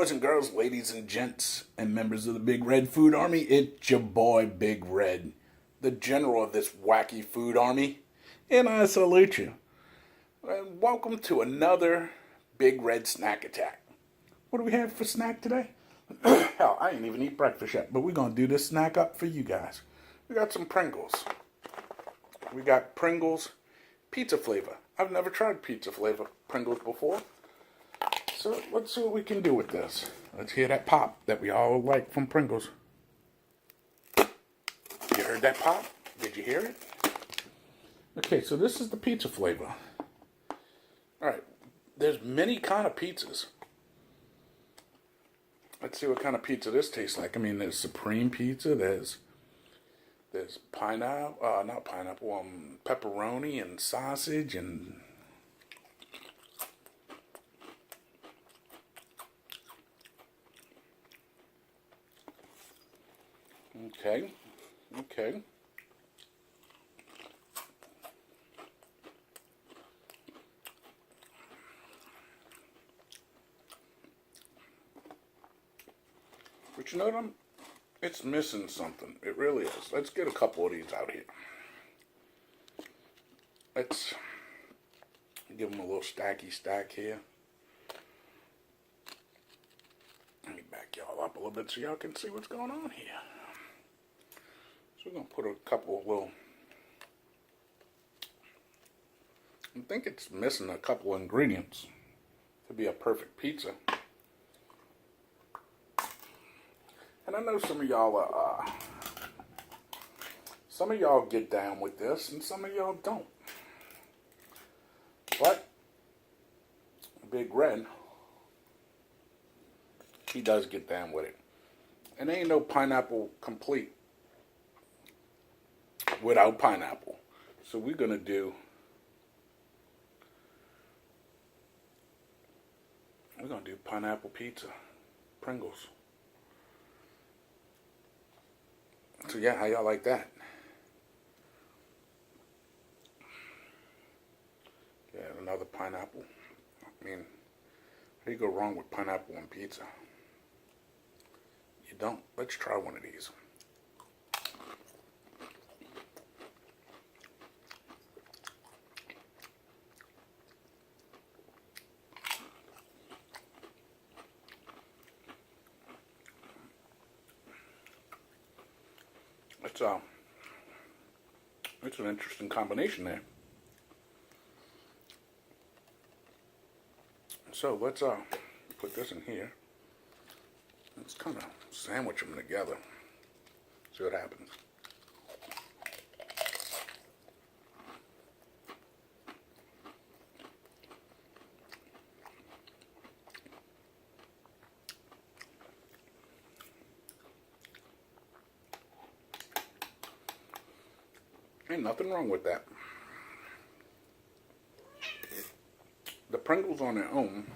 boys and girls, ladies and gents, and members of the Big Red Food Army. It's your boy, Big Red, the general of this wacky food army, and I salute you. And welcome to another Big Red Snack Attack. What do we have for snack today? Hell, I ain't even eat breakfast yet, but we're going to do this snack up for you guys. We got some Pringles. We got Pringles Pizza flavor. I've never tried pizza flavor Pringles before. So let's see what we can do with this. Let's hear that pop that we all like from Pringles. You heard that pop? Did you hear it? Okay, so this is the pizza flavor. Alright, there's many kind of pizzas. Let's see what kind of pizza this tastes like. I mean, there's supreme pizza, there's pineapple, not pineapple, pepperoni and sausage and... Okay. But you know what? It's missing something. It really is. Let's get a couple of these out here. Let's give them a little stacky stack here. Let me back y'all up a little bit so y'all can see what's going on here. So we're going to put a couple of little... I think it's missing a couple of ingredients to be a perfect pizza. And I know some of y'all get down with this and some of y'all don't. But Big Red, he does get down with it. And there ain't no pineapple complete without pineapple. So we're going to do pineapple pizza, Pringles. So yeah, how y'all like that? Yeah, another pineapple. I mean, how do you go wrong with pineapple on pizza? You don't. Let's try one of these. It's an interesting combination there. So let's put this in here. Let's kind of sandwich them together. See what happens. Ain't nothing wrong with that. The Pringles on their own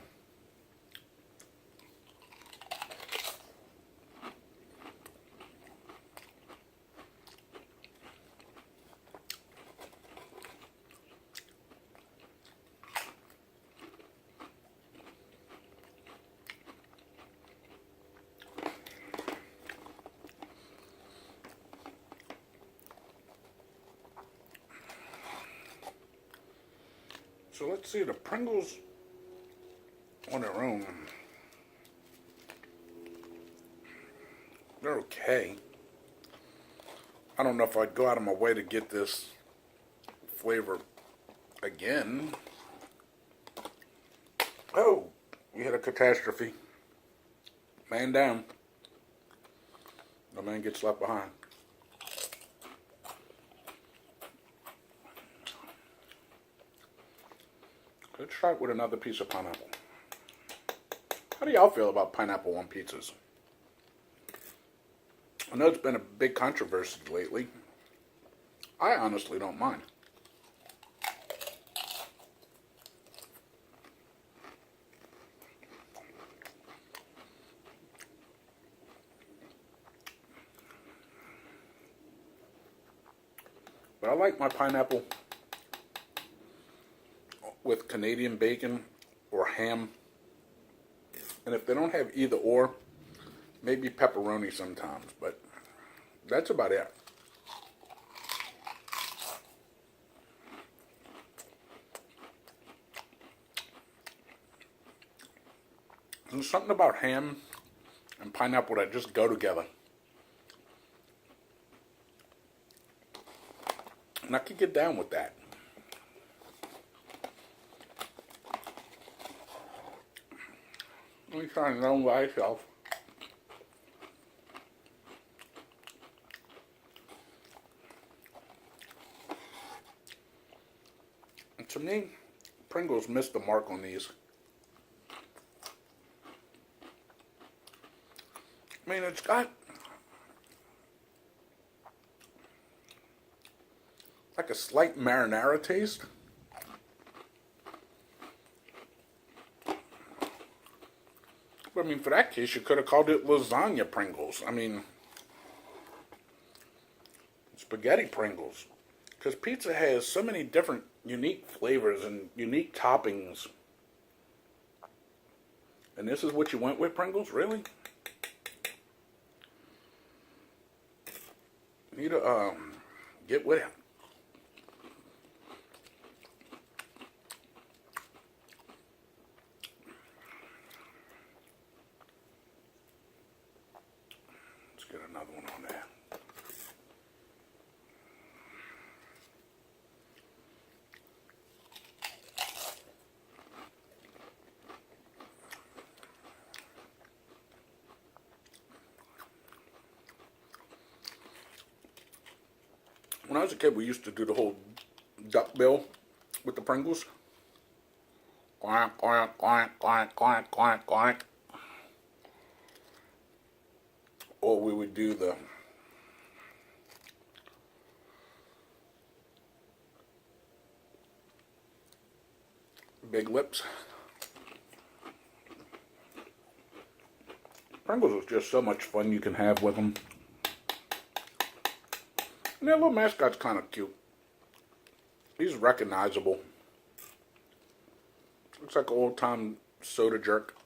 So let's see, the Pringles on their own, they're okay. I don't know if I'd go out of my way to get this flavor again. Oh, we had a catastrophe. Man down. No man gets left behind. Let's try it with another piece of pineapple. How do y'all feel about pineapple on pizzas? I know it's been a big controversy lately. I honestly don't mind. But I like my pineapple with Canadian bacon or ham And if they don't have either or, maybe pepperoni sometimes, but that's about it. There's something about ham and pineapple that just go together. And I could get down with that. Let me try it on by itself. And to me, Pringles missed the mark on these. I mean, it's got like a slight marinara taste. But I mean, for that case, you could have called it lasagna Pringles. I mean, spaghetti Pringles. Because pizza has so many different unique flavors and unique toppings. And this is what you went with, Pringles? Really? Need to get with it. Let's get another one on there. When I was a kid, we used to do the whole duck bill with the Pringles. Quack, quack, quack, quack, quack, quack, quack. Or we would do the big lips. Pringles is just so much fun you can have with them. And their little mascot's kind of cute. He's recognizable. Looks like an old-time soda jerk.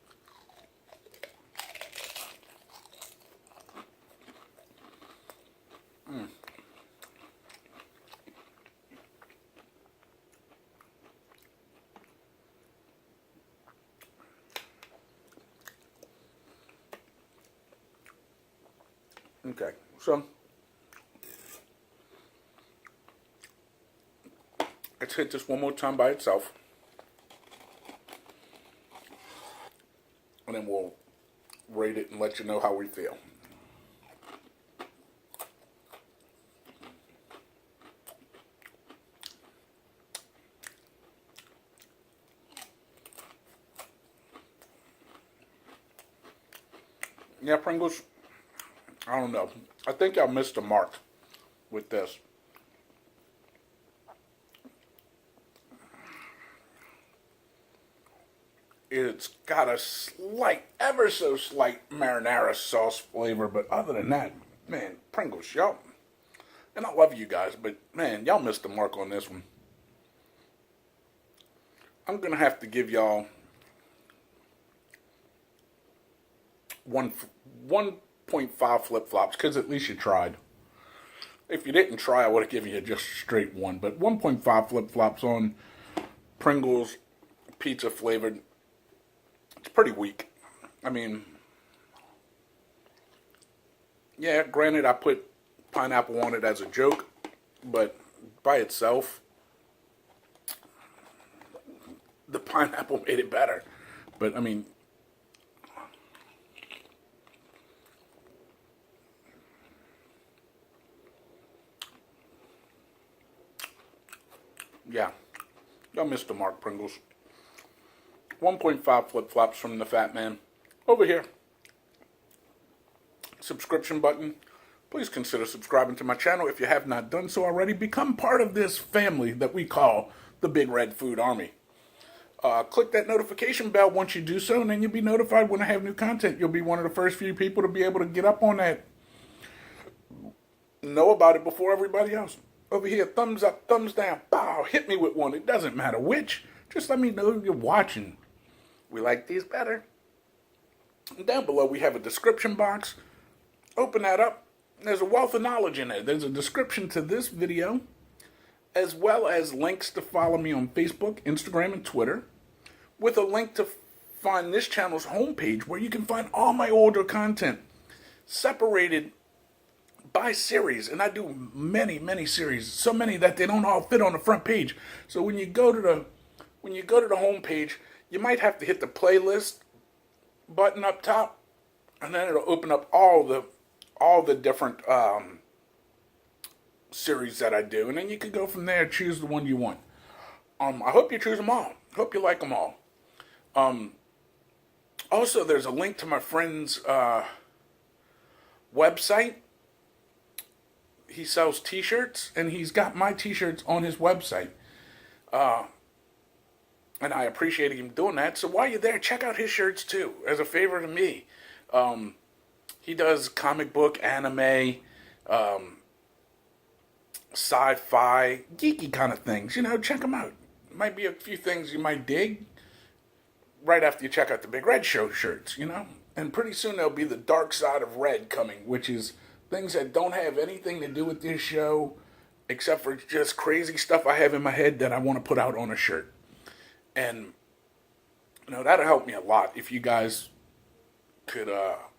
Okay, so let's hit this one more time by itself. And then we'll rate it and let you know how we feel. Yeah, Pringles, I don't know. I think I missed the mark with this. It's got a slight, ever so slight marinara sauce flavor, but other than that, man, Pringles, y'all, and I love you guys, but man, y'all missed the mark on this one. I'm gonna have to give y'all 1.5 flip-flops, because at least you tried. If you didn't try, I would have given you just straight 1, but 1.5 flip-flops on Pringles pizza flavored. It's pretty weak. I mean, yeah, granted I put pineapple on it as a joke, but by itself, the pineapple made it better. But I mean, yeah, y'all missed the mark, Pringles. 1.5 flip-flops from the Fat Man. Over here. Subscription button. Please consider subscribing to my channel if you have not done so already. Become part of this family that we call the Big Red Food Army. Click that notification bell once you do so, and then you'll be notified when I have new content. You'll be one of the first few people to be able to get up on that. Know about it before everybody else. Over here, thumbs up, thumbs down. Bow, hit me with one. It doesn't matter which. Just let me know you're watching. We like these better. And down below we have a description box. Open that up. There's a wealth of knowledge in there. There's a description to this video, as well as links to follow me on Facebook, Instagram, and Twitter, with a link to find this channel's homepage where you can find all my older content separated by series. And I do many, many series, so many that they don't all fit on the front page. So when you go to the homepage, you might have to hit the playlist button up top, and then it'll open up all the different series that I do, and then you can go from there and choose the one you want. I hope you choose them all. Hope you like them all. Also, there's a link to my friend's website. He sells t-shirts, and he's got my t-shirts on his website. And I appreciate him doing that. So while you're there, check out his shirts too, as a favor to me. He does comic book, anime, sci-fi, geeky kind of things. Check them out. Might be a few things you might dig right after you check out the Big Red Show shirts, And pretty soon there'll be the dark side of red coming, which is things that don't have anything to do with this show, except for just crazy stuff I have in my head that I want to put out on a shirt. And, that'll help me a lot if you guys could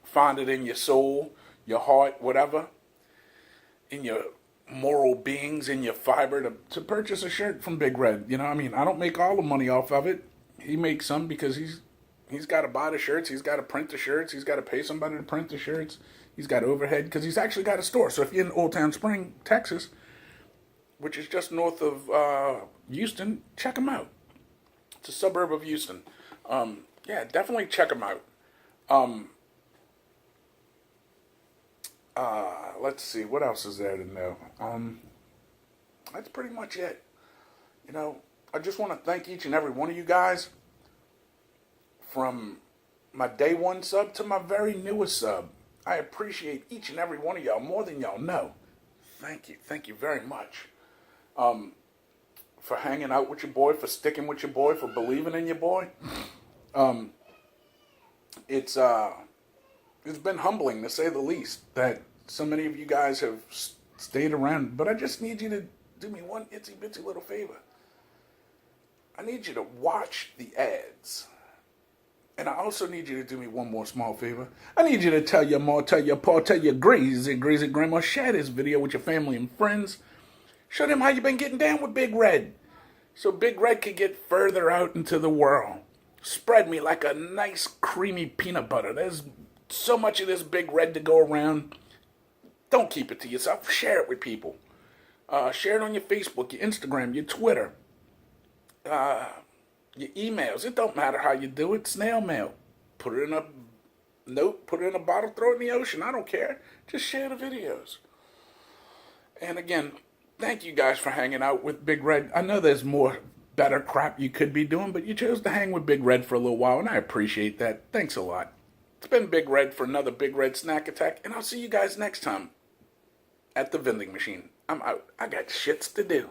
find it in your soul, your heart, whatever, in your moral beings, in your fiber to purchase a shirt from Big Red. I don't make all the money off of it. He makes some because he's got to buy the shirts, he's got to print the shirts, he's got to pay somebody to print the shirts, he's got overhead because he's actually got a store. So if you're in Old Town Spring, Texas, which is just north of Houston, check him out. It's a suburb of Houston. Yeah, definitely check him out. Let's see, what else is there to know? That's pretty much it. I just want to thank each and every one of you guys, from my day one sub to my very newest sub. I appreciate each and every one of y'all more than y'all know. Thank you very much. For hanging out with your boy, for sticking with your boy, for believing in your boy. It's been humbling, to say the least, that so many of you guys have stayed around. But I just need you to do me one itsy bitsy little favor. I need you to watch the ads. And I also need you to do me one more small favor. I need you to tell your ma, tell your pa, tell your greasy grandma, share this video with your family and friends. Show them how you've been getting down with Big Red, so Big Red can get further out into the world. Spread me like a nice creamy peanut butter. There's so much of this Big Red to go around. Don't keep it to yourself. Share it with people. Share it on your Facebook, your Instagram, your Twitter, your emails. It don't matter how you do it. Snail mail. Put it in a note, put it in a bottle, throw it in the ocean. I don't care. Just share the videos. And again, thank you guys for hanging out with Big Red. I know there's more better crap you could be doing, but you chose to hang with Big Red for a little while, and I appreciate that. Thanks a lot. It's been Big Red for another Big Red Snack Attack, and I'll see you guys next time at the vending machine. I'm out. I got shits to do.